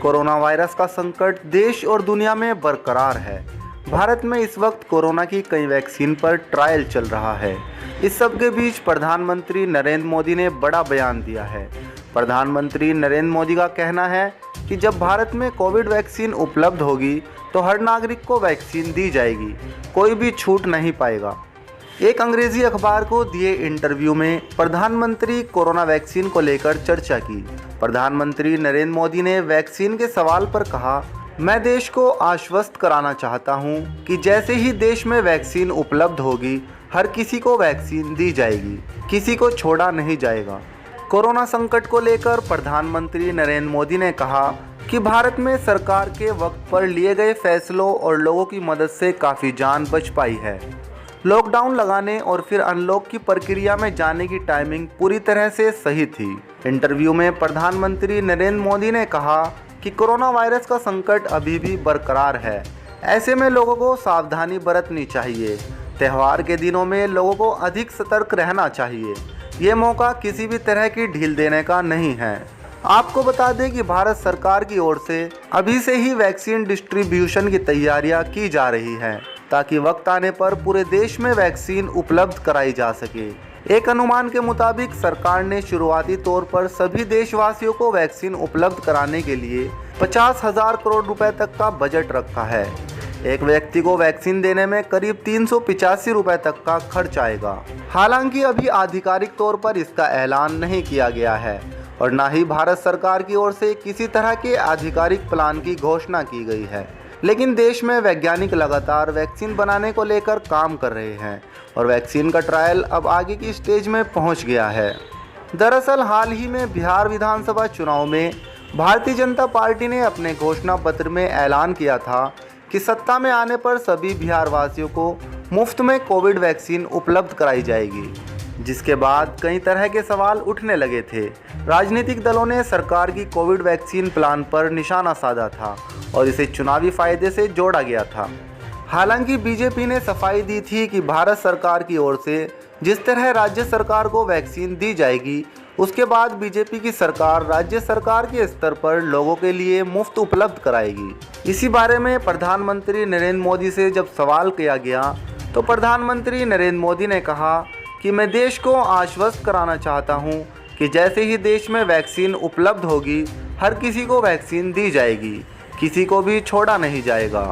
Corona virus का संकट देश और दुनिया में बरकरार है। भारत में इस वक्त कोरोना की कई वैक्सीन पर ट्रायल चल रहा है। इस सब के बीच प्रधानमंत्री नरेंद्र मोदी ने बड़ा बयान दिया है। प्रधानमंत्री नरेंद्र मोदी का कहना है कि जब भारत में कोविड वैक्सीन उपलब्ध होगी तो हर नागरिक को वैक्सीन दी जाएगी, कोई भी छूट नहीं पाएगा। एक अंग्रेजी अखबार को दिए इंटरव्यू में प्रधानमंत्री कोरोना वैक्सीन को लेकर चर्चा की। प्रधानमंत्री नरेंद्र मोदी ने वैक्सीन के सवाल पर कहा, मैं देश को आश्वस्त कराना चाहता हूं कि जैसे ही देश में वैक्सीन उपलब्ध होगी हर किसी को वैक्सीन दी जाएगी, किसी को छोड़ा नहीं जाएगा। कोरोना संकट को लेकर प्रधानमंत्री नरेंद्र मोदी ने कहा कि भारत में सरकार के वक्त पर लिए गए फैसलों और लोगों की मदद से काफ़ी जान बच पाई है। लॉकडाउन लगाने और फिर अनलॉक की प्रक्रिया में जाने की टाइमिंग पूरी तरह से सही थी। इंटरव्यू में प्रधानमंत्री नरेंद्र मोदी ने कहा कि कोरोना वायरस का संकट अभी भी बरकरार है। ऐसे में लोगों को सावधानी बरतनी चाहिए। त्यौहार के दिनों में लोगों को अधिक सतर्क रहना चाहिए। ये मौका किसी भी तरह की ढील देने का नहीं है। आपको बता दें कि भारत सरकार की ओर से अभी से ही वैक्सीन डिस्ट्रीब्यूशन की तैयारियां की जा रही हैं, ताकि वक्त आने पर पूरे देश में वैक्सीन उपलब्ध कराई जा सके। एक अनुमान के मुताबिक सरकार ने शुरुआती तौर पर सभी देशवासियों को वैक्सीन उपलब्ध कराने के लिए 50,000 करोड़ रुपए तक का बजट रखा है। एक व्यक्ति को वैक्सीन देने में करीब 385 रुपए तक का खर्च आएगा। हालांकि अभी आधिकारिक तौर पर इसका ऐलान नहीं किया गया है और न ही भारत सरकार की ओर से किसी तरह के आधिकारिक प्लान की घोषणा की गई है। लेकिन देश में वैज्ञानिक लगातार वैक्सीन बनाने को लेकर काम कर रहे हैं और वैक्सीन का ट्रायल अब आगे की स्टेज में पहुंच गया है। दरअसल हाल ही में बिहार विधानसभा चुनाव में भारतीय जनता पार्टी ने अपने घोषणा पत्र में ऐलान किया था कि सत्ता में आने पर सभी बिहार वासियों को मुफ्त में कोविड वैक्सीन उपलब्ध कराई जाएगी, जिसके बाद कई तरह के सवाल उठने लगे थे। राजनीतिक दलों ने सरकार की कोविड वैक्सीन प्लान पर निशाना साधा था और इसे चुनावी फायदे से जोड़ा गया था। हालांकि बीजेपी ने सफाई दी थी कि भारत सरकार की ओर से जिस तरह राज्य सरकार को वैक्सीन दी जाएगी, उसके बाद बीजेपी की सरकार राज्य सरकार के स्तर पर लोगों के लिए मुफ्त उपलब्ध कराएगी। इसी बारे में प्रधानमंत्री नरेंद्र मोदी से जब सवाल किया गया तो प्रधानमंत्री नरेंद्र मोदी ने कहा कि मैं देश को आश्वस्त कराना चाहता हूं कि जैसे ही देश में वैक्सीन उपलब्ध होगी हर किसी को वैक्सीन दी जाएगी, किसी को भी छोड़ा नहीं जाएगा।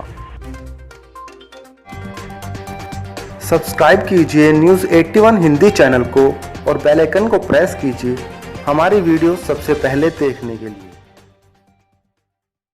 सब्सक्राइब कीजिए न्यूज़ 81 हिंदी चैनल को और बेल आइकन को प्रेस कीजिए हमारी वीडियो सबसे पहले देखने के लिए।